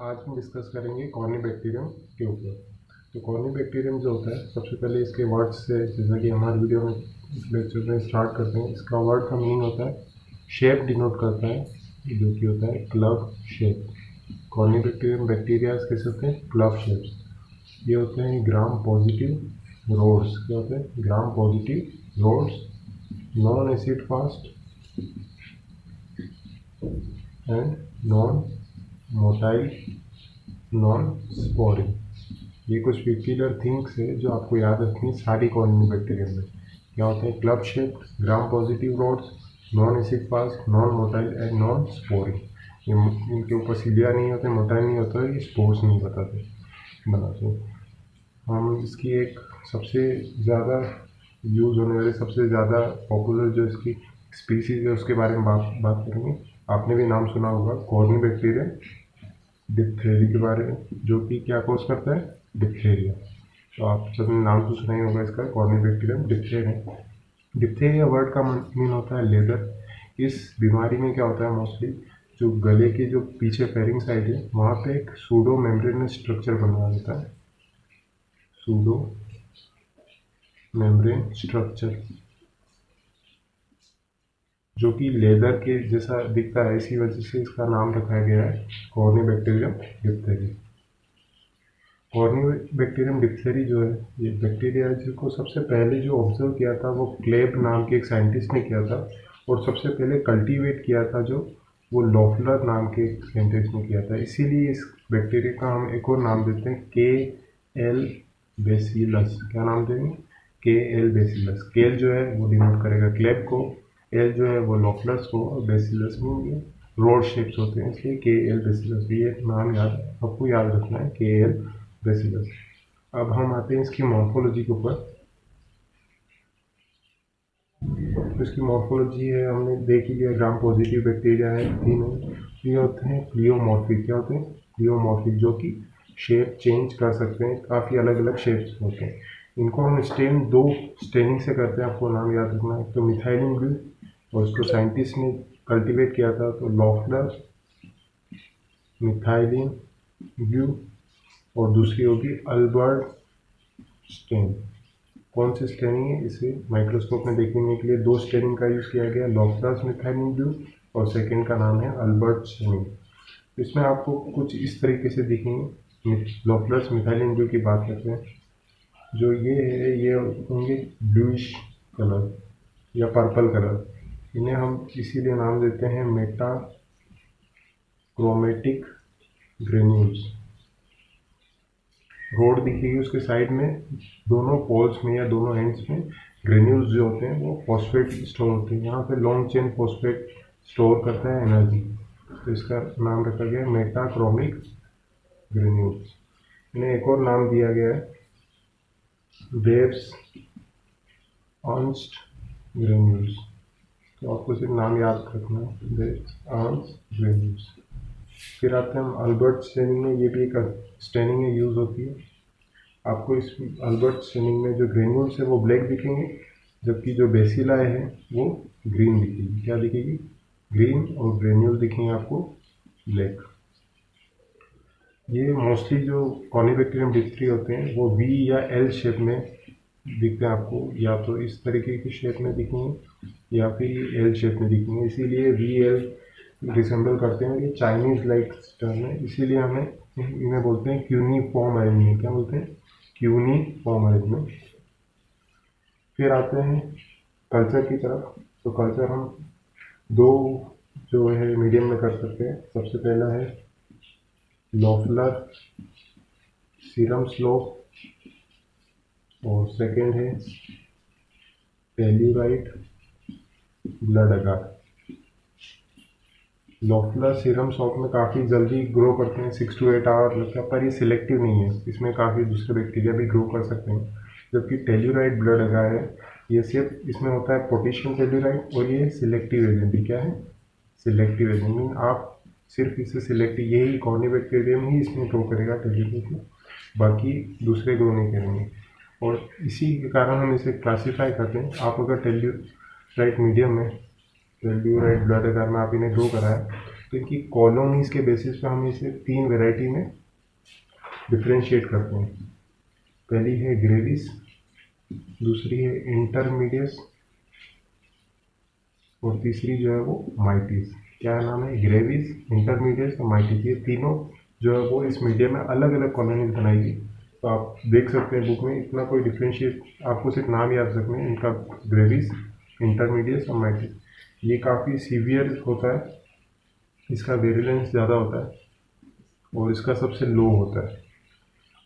आज हम डिस्कस करेंगे कॉर्निबैक्टीरियम के ऊपर। तो कॉर्निबैक्टीरियम जो होता है, सबसे पहले इसके वर्ड्स से, जैसा कि हमारे वीडियो में लेक्चर में स्टार्ट करते हैं, इसका वर्ड का मीनिंग होता है शेप डिनोट करता है, जो कि होता है क्लब शेप। कॉर्निबैक्टीरियम बैक्टीरिया कैसे होते हैं? Club shapes. ये होते हैं ग्राम पॉजिटिव रोड्स। क्या होते हैं? Gram positive rods, non acid fast and non motile, non sporing. ये कुछ पेक्यूलियर थिंग्स है जो आपको याद रखनी है सारी कॉर्निबैक्टीरियम में। क्या होते हैं? Club shape, gram positive rods, non acid fast, non motile and non sporing. इनके ऊपर सीलिया नहीं होते, मोटाइल नहीं होता, ये स्पोर्स नहीं बनाते। हम इसकी एक सबसे ज़्यादा यूज़ होने वाली, सबसे ज़्यादा पॉपुलर जो इसकी स्पीसीज है उसके बारे में बात करेंगे। आपने भी नाम सुना होगा कॉर्निबैक्टीरियम डिप्थेरी के बारे में, जो कि क्या कॉज करता है? डिप्थेरिया। तो आप सबने नाम तो सुना ही होगा इसका, कॉर्निबैक्टीरियम डिप्थेरिया। डिप्थेरिया वर्ड का मीन होता है लेदर। इस बीमारी में क्या होता है, मोस्टली जो गले के जो पीछे फेरिंग साइड है, वहाँ पे एक सूडो मेम्ब्रेनस स्ट्रक्चर बना रहता है। सूडो मेम्ब्रेन स्ट्रक्चर, जो कि लेदर के जैसा दिखता है, इसी वजह से इसका नाम रखा गया है कॉर्निबैक्टीरियम डिप्थेरी। कॉर्निबैक्टीरियम डिप्थेरी जो है, ये बैक्टीरिया जिसको सबसे पहले जो ऑब्जर्व किया था वो क्लेब नाम के एक साइंटिस्ट ने किया था, और सबसे पहले कल्टीवेट किया था जो वो लॉफलर नाम के एक साइंटिस्ट ने किया था। इसीलिए इस बैक्टीरिया का हम एक और नाम देते हैं के एल बेसिलस। क्या नाम देंगे? के एल बेसिलस। केल जो है वो डिनोट करेगा क्लेब को, एल जो है वो लॉफलस को, और बेसिलस में ये रोड शेप्स होते हैं, इसलिए के एल बेसिलस। ये नाम आपको याद रखना है, के एल बेसिलस। अब हम आते हैं इसकी मॉर्फोलॉजी के ऊपर। तो इसकी मॉर्फोलॉजी है, हमने देख ही लिया, ग्राम पॉजिटिव बैक्टीरिया है, तीन है। ये होते हैं प्लियोमॉर्फिक। क्या होते हैं? प्लियोमॉर्फिक, जो कि शेप चेंज कर सकते हैं, काफ़ी अलग अलग शेप्स होते हैं। इनको हम दो स्टेनिंग से करते हैं, आपको नाम याद रखना है। तो मिथाइलिन ब्लू, और इसको साइंटिस्ट ने कल्टीवेट किया था, तो लॉफलर मिथाइलिन ब्लू, और दूसरी होगी अल्बर्ट स्टेन। कौन सी स्टेनिंग है? इसे माइक्रोस्कोप में देखने के लिए दो स्टेनिंग का यूज़ किया गया, लॉफलर्स मिथाइलिन ब्लू, और सेकेंड का नाम है अल्बर्ट स्टेनिंग। इसमें आपको कुछ इस तरीके से दिखेंगे। लॉफलर्स मिथाइलिन ब्लू की बात करते हैं, जो ये है, ये होंगे ब्लूइश कलर या पर्पल कलर। इन्हें हम इसीलिए नाम देते हैं मेटा क्रोमेटिक ग्रेन्यूल्स। रोड दिखेगी उसके साइड में, दोनों पोल्स में या दोनों एंड्स में ग्रेन्यूल्स जो होते हैं वो फॉस्फेट स्टोर होते हैं। यहाँ पे लॉन्ग चेन फॉस्फेट स्टोर करता है एनर्जी, तो इसका नाम रखा गया है मेटाक्रोमिक ग्रेन्यूल्स। इन्हें एक और नाम दिया गया है बेब्स अर्न्स्ट ग्रेन्यूल्स। तो आपको सिर्फ नाम याद रखना है, बेब्स अर्न्स्ट ग्रेन्यूल्स। फिर आते हैं हम अल्बर्ट स्टेनिंग में। ये भी एक स्टेनिंग में यूज़ होती है। आपको इस अल्बर्ट स्टेनिंग में जो ग्रेन्यूल्स है वो ब्लैक दिखेंगे, जबकि जो बेसिलाए है वो ग्रीन दिखेगी। क्या दिखेगी? ग्रीन, और ग्रेन्यूल दिखेंगे आपको ब्लैक। ये मोस्टली जो कॉर्निबैक्टीरियम डिप्थेरी होते हैं वो वी या एल शेप में दिखते हैं आपको, या तो इस तरीके की शेप में दिखेंगे या फिर एल शेप में दिखेंगे। इसीलिए वी एल रिसेंबल करते हैं, ये चाइनीज़ लाइक टर्म है, इसीलिए हमें इन्हें बोलते हैं क्यूनिफॉर्म अरेंजमेंट। क्या बोलते हैं? Cuneiform arrangement. फिर आते हैं कल्चर की तरफ। तो कल्चर हम दो जो है मीडियम में कर सकते हैं। सबसे पहला है लॉफलर सीरम स्लोप, और सेकेंड है टेल्यूराइड ब्लड अगार। लॉफलर सीरम स्लोप में काफ़ी जल्दी ग्रो करते हैं, 6 to 8 आवर लगता है, पर ये सिलेक्टिव नहीं है, इसमें काफ़ी दूसरे बैक्टीरिया भी ग्रो कर सकते हैं। जबकि टेल्यूराइड ब्लड अगार है, ये सिर्फ इसमें होता है पोटेशियम टेल्यूराइड, और ये सिलेक्टिव एजेंट है। क्या है? Selective agent. मीन आप सिर्फ इसे सिलेक्टिव, यही कॉर्निबैक्टीरियम ही इसमें ग्रो करेगा टेल्यूराइड में, बाकी दूसरे ग्रो नहीं करेंगे। और इसी के कारण हम इसे क्लासीफाई करते हैं। आप अगर टेल्यूराइड मीडियम में, टेल्यूराइड ब्लड अगर में आप इन्हें ग्रो कराएं, तो इनकी कॉलोनीज के बेसिस पे हम इसे 3 वैरायटी में डिफ्रेंशिएट करते हैं। पहली है ग्रेविस, दूसरी है इंटरमीडियस और तीसरी जो है वो माइटिस। क्या नाम है? ग्रेविस, इंटरमीडियस और माइटिस। ये तीनों जो है वो इस मीडियम में अलग अलग कॉलोनीज बनाएगी। तो आप देख सकते हैं बुक में इतना कोई डिफ्रेंशिएट, आपको सिर्फ नाम याद रखना है इनका, ग्रेविस, इंटरमीडियस और माइटिस। ये काफ़ी सीवियर होता है, इसका वेरिलेंस ज़्यादा होता है और इसका सबसे लो होता है।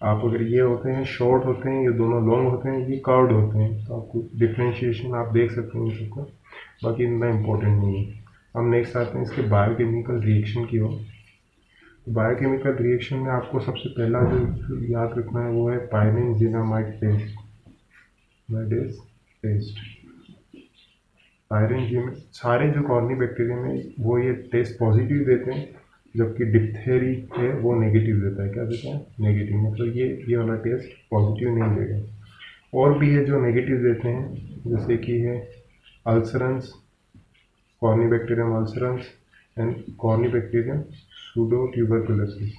आप अगर ये होते हैं शॉर्ट होते हैं, ये दोनों लॉन्ग होते हैं, ये कर्व्ड होते हैं। तो आपको डिफ्रेंशिएशन आप देख सकते हैं इन सबका, बाकी इतना इम्पोर्टेंट नहीं है। हम नेक्स्ट आते हैं इसके बायोकेमिकल रिएक्शन की ओर। बायोकेमिकल रिएक्शन में आपको सबसे पहला जो याद रखना है वो है pyrazinamide test. That is test pyrazine. सारे जो कॉर्नी बैक्टीरिया में वो ये टेस्ट पॉजिटिव देते हैं, जबकि डिप्थेरी है वो नेगेटिव देता है। क्या देता है? नेगेटिव। मतलब ये वाला टेस्ट पॉजिटिव नहीं देगा। और भी है जो नेगेटिव देते हैं, जैसे कि है अल्सरेंस, कॉर्निबैक्टीरियम अल्सरेंस एंड कॉर्निबैक्टीरियम सूडोट्यूबरकुलोसिस।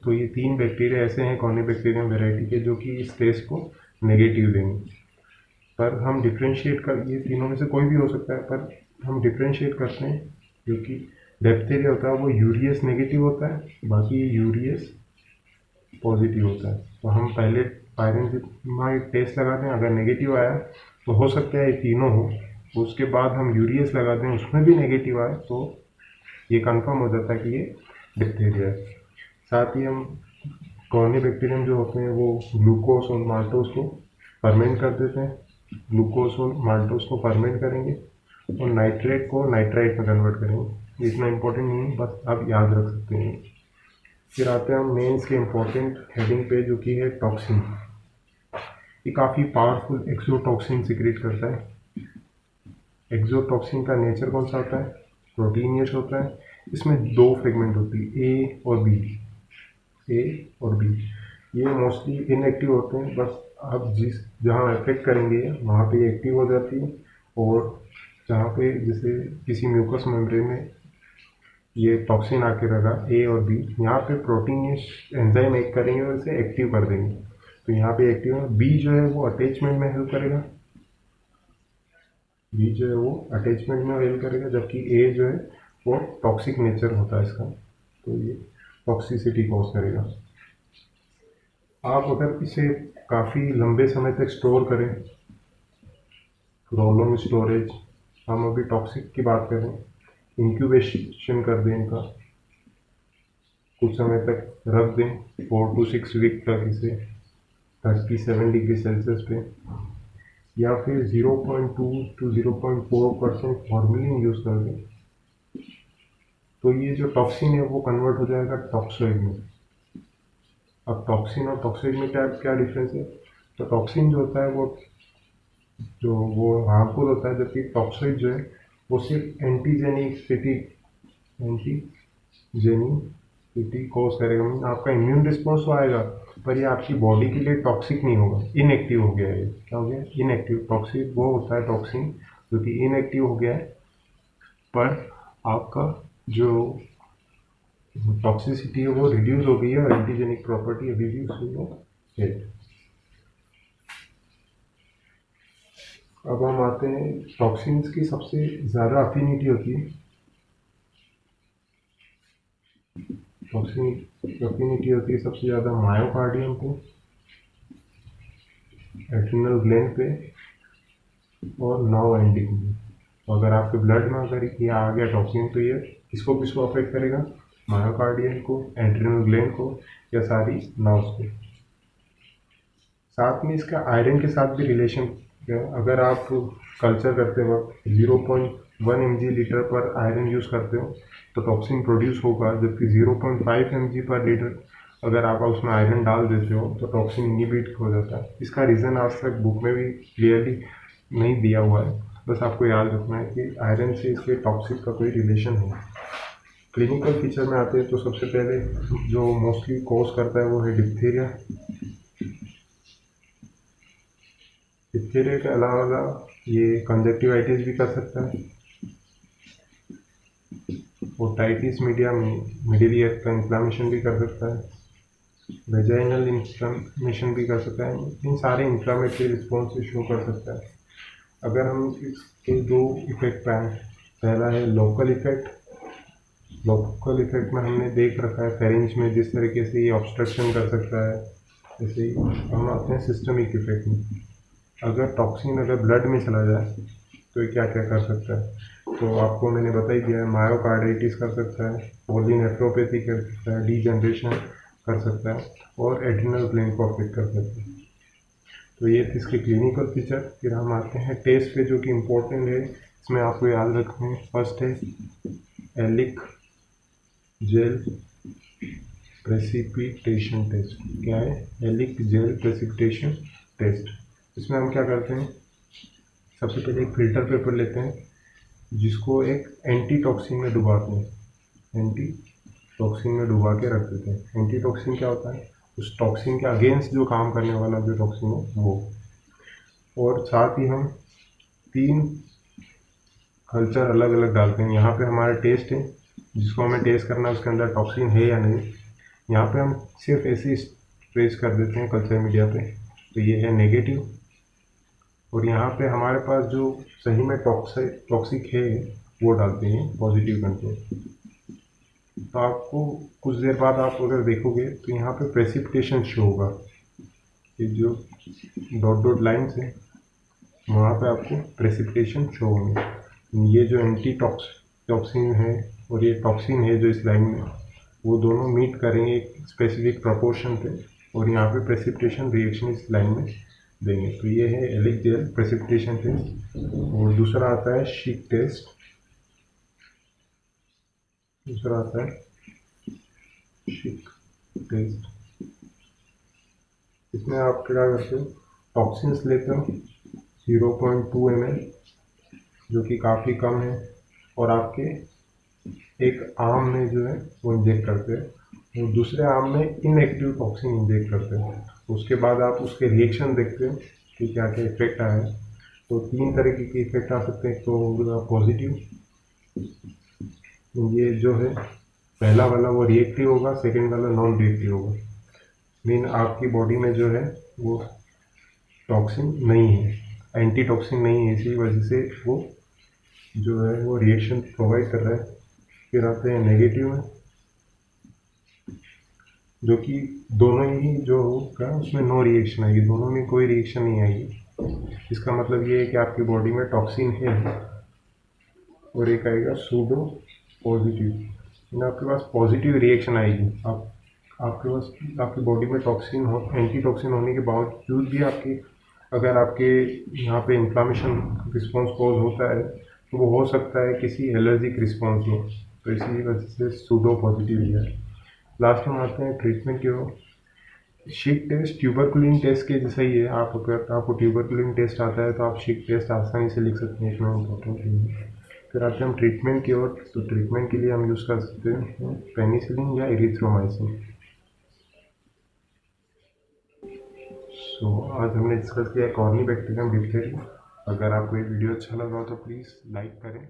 तो ये 3 बैक्टीरिया ऐसे हैं कॉर्निबैक्टीरियम वैरायटी के जो कि इस टेस्ट को नेगेटिव देंगे। पर हम डिफ्रेंशिएट कर, ये तीनों में से कोई भी हो सकता है, पर हम डिफ्रेंशिएट करते हैं क्योंकि डिप्थेरिया होता है वो यूरियस नेगेटिव होता है, बाकी यूरियस पॉजिटिव होता है। तो हम पहले पायरेनजिनामाइड टेस्ट लगाते हैं, अगर नेगेटिव आया तो हो सकता है ये तीनों हो, तो उसके बाद हम यूरियस लगाते हैं, उसमें भी नेगेटिव आए तो ये कंफर्म हो जाता है कि ये डिप्थेरिया है। साथ ही हम कॉर्निबैक्टीरियम जो होते हैं वो ग्लूकोज और माल्टोज को फर्मेंट कर देते हैं। ग्लूकोज और माल्टोज को फर्मेंट करेंगे और नाइट्रेट को नाइट्राइट में कन्वर्ट करेंगे। इतना इंपॉर्टेंट नहीं है, बस आप याद रख सकते हैं। फिर आते हैं हम मेंस के इम्पोर्टेंट हेडिंग पे, जो कि है टॉक्सिन। ये काफ़ी पावरफुल एक्सोटॉक्सिन सिक्रेट करता है। एक्सोटॉक्सिन का नेचर कौन सा होता है? प्रोटीनियस होता है। इसमें 2 फ्रेगमेंट होती है, ए और बी। ए और बी ये मोस्टली इनएक्टिव होते हैं, बस आप जहाँ अफेक्ट करेंगे वहाँ पे ये एक्टिव हो जाती है, और जहाँ पे जैसे किसी म्यूकस मेम्ब्रेन में ये टॉक्सिन आके रखा ए और बी, यहाँ पे प्रोटीनियस एंजाइम एक करेंगे और इसे एक्टिव कर देंगे। तो यहाँ पे एक्टिव है। बी जो है वो अटैचमेंट में हेल्प करेगा, बी जो है वो अटैचमेंट में हेल्प करेगा, जबकि ए जो है वो टॉक्सिक नेचर होता है इसका, तो ये टॉक्सिसिटी कॉज करेगा। आप अगर इसे काफ़ी लंबे समय तक स्टोर करें, प्रोलॉन्ग स्टोरेज, हम अभी टॉक्सिक की बात करें, इंक्यूबेशन कर दें इनका, कुछ समय तक रख दें 4 to 6 वीक तक इसे 37 डिग्री सेल्सियस पे, या फिर 0.2 to 0.4% फॉर्मेलिन यूज़ कर दें, तो ये जो टॉक्सिन है वो कन्वर्ट हो जाएगा टॉक्सोइड में। अब टॉक्सिन और टॉक्सोइड में क्या क्या डिफरेंस है? तो टॉक्सिन जो होता है वो हार्मफुल होता है, जबकि टॉक्सोइड जो है वो सिर्फ एंटीजेनिसिटी कॉज करेगा। मीन आपका इम्यून रिस्पॉन्स तो आएगा, पर ये आपकी बॉडी के लिए टॉक्सिक नहीं होगा, इनएक्टिव हो गया है। क्या हो गया? इनएक्टिव। टॉक्सिक वो होता है टॉक्सिन जो कि इनएक्टिव हो गया है, पर आपका जो टॉक्सिसिटी है वो रिड्यूस हो गई है और एंटीजेनिक प्रॉपर्टी रिड्यूस हुई है। अब हम आते हैं टॉक्सिन्स की सबसे ज़्यादा अफिनिटी होती है, टॉक्सिन की अफिनिटी होती है सबसे ज़्यादा मायोकार्डियम पे, एड्रिनल ग्लैंड पे और नर्व एंडिंग में। तो अगर आपके ब्लड में अगर ये आ गया टॉक्सिन, तो ये किसको अफेक्ट करेगा? मायोकार्डियम को, एड्रिनल ग्लैंड को, या सारी नर्व्स को। साथ में इसका आयरन के साथ भी रिलेशन है। अगर आप कल्चर करते वक्त 0.1 mg/लीटर पर आयरन यूज़ करते हो तो टॉक्सिन प्रोड्यूस होगा, जबकि 0.5 mg/लीटर अगर आप उसमें आयरन डाल देते हो तो टॉक्सिन इनहिबिट हो जाता है। इसका रीज़न आज तक बुक में भी क्लियरली नहीं दिया हुआ है, बस आपको याद रखना है कि आयरन से इसके टॉक्सिक का कोई रिलेशन है। क्लिनिकल फीचर में आते हैं तो सबसे पहले जो मोस्टली कॉज करता है वो है डिप्थीरिया। डिप्थीरिया के अलावा ये कंजक्टिवाइटिस भी कर सकता है, ओटाइटिस मीडिया में मिडिल ईयर का इन्फ्लामेशन भी कर सकता है, वेजाइनल इन्फ्लामेशन भी कर सकता है। इन सारे इन्फ्लामेटरी रिस्पॉन्स से शो कर सकता है। अगर हम इसके दो इफेक्ट पाएँ, पहला है लोकल इफेक्ट। लोकल इफेक्ट में हमने देख रखा है फेरिंज में जिस तरीके से ये ऑब्स्ट्रक्शन कर सकता है, जैसे ही हम आते हैं सिस्टमिक इफेक्ट में। अगर टॉक्सिन अगर ब्लड में चला जाए तो ये क्या क्या कर सकता है, तो आपको मैंने बता ही दिया है। मायोकार्डाइटिस कर सकता है, पॉलीनेफ्रोपैथी कर सकता है, डीजनरेशन कर सकता है और एड्रिनल ग्लैंड को अफेक्ट कर सकता है। तो ये थे इसके क्लिनिकल फीचर। फिर हम आते हैं टेस्ट पे, जो कि इम्पोर्टेंट है, इसमें आपको याद रखना है। फर्स्ट है एलिक जेल प्रेसिपिटेशन टेस्ट। क्या है? Elek gel precipitation test. इसमें हम क्या करते हैं, सबसे पहले एक फिल्टर पेपर लेते हैं जिसको एक एंटी टॉक्सिन में डुबाते हैं। एंटी टॉक्सिन में डुबा के रख देते हैं। एंटी टॉक्सिन क्या होता है? उस टॉक्सिन के अगेंस्ट जो काम करने वाला जो टॉक्सिन है वो। और साथ ही हम 3 कल्चर अलग अलग डालते हैं। यहाँ पे हमारा टेस्ट है जिसको हमें टेस्ट करना है उसके अंदर टॉक्सिन है या नहीं। यहाँ पे हम सिर्फ ऐसे ही ट्रेस कर देते हैं कल्चर मीडिया पे, तो ये है नेगेटिव। और यहाँ पे हमारे पास जो सही में टॉक्सिक है वो डालते हैं पॉजिटिव कंटेंट। तो आपको कुछ देर बाद आप अगर देखोगे तो यहाँ पे प्रेसिपिटेशन शो होगा। ये जो डॉट डॉट लाइन्स है वहाँ पे आपको प्रेसिपिटेशन शो होंगे। ये जो एंटी टॉक्सिन है और ये टॉक्सिन है जो इस लाइन में, वो दोनों मीट करेंगे एक स्पेसिफिक प्रोपोर्शन पे और यहाँ पे प्रेसिपिटेशन रिएक्शन इस लाइन में देंगे। तो ये है एलिक जेल प्रेसिपिटेशन टेस्ट। और दूसरा आता है शिक टेस्ट। दूसरा आता है शिक टेस्ट। इसमें आप क्या करते हो, टॉक्सिन्स लेते हो 0.2 ml, जो कि काफ़ी कम है, और आपके एक आर्म में जो है वो इंजेक्ट करते हैं और दूसरे आर्म में इनएक्टिव टॉक्सिन इंजेक्ट करते हैं। उसके बाद आप उसके रिएक्शन देखते हो कि क्या क्या इफेक्ट आया है। तो 3 तरीके के इफेक्ट आ सकते हैं। तो होगा पॉजिटिव, ये जो है पहला वाला वो रिएक्टिव होगा, सेकेंड वाला नॉन रिएक्टिव होगा। मीन आपकी बॉडी में जो है वो टॉक्सिन नहीं है, एंटी टॉक्सिन नहीं है, इसी वजह से वो जो है वो रिएक्शन प्रोवाइड कर रहा है। फिर आते हैं नेगेटिव में, जो कि दोनों ही जो होगा उसमें नो रिएक्शन आएगी, दोनों में कोई रिएक्शन नहीं आएगी। इसका मतलब ये है कि आपकी बॉडी में टॉक्सिन है। और एक आएगा सूडो पॉजिटिव, आपके पास पॉजिटिव रिएक्शन आएगी। आपके पास आपकी बॉडी में टॉक्सिन हो, एंटी टॉक्सिन होने के बावजूद भी अगर आपके यहाँ पे इन्फ्लामेशन रिस्पॉन्स कॉज होता है तो वो हो सकता है किसी एलर्जिक रिस्पॉन्स हो, तो इसी वजह से सूडो पॉजिटिव है। लास्ट में आते हैं ट्रीटमेंट की ओर। शिक टेस्ट ट्यूबरकुलिन टेस्ट के जैसा ही है। अगर आपको ट्यूबरकुलिन टेस्ट आता है तो आप शिक टेस्ट आसानी से लिख सकते हैं, इतना इम्पोर्टेंट नहीं है। फिर आते हैं हम ट्रीटमेंट की ओर। तो ट्रीटमेंट के लिए हम यूज़ कर सकते हैं पेनिसिलिन या एरिथ्रोमाइसिन। सो आज हमने डिस्कस किया कॉर्नी बैक्टीरियम डिप्थेरिया। अगर आपको ये वीडियो अच्छा लगा हो तो प्लीज़ लाइक करें।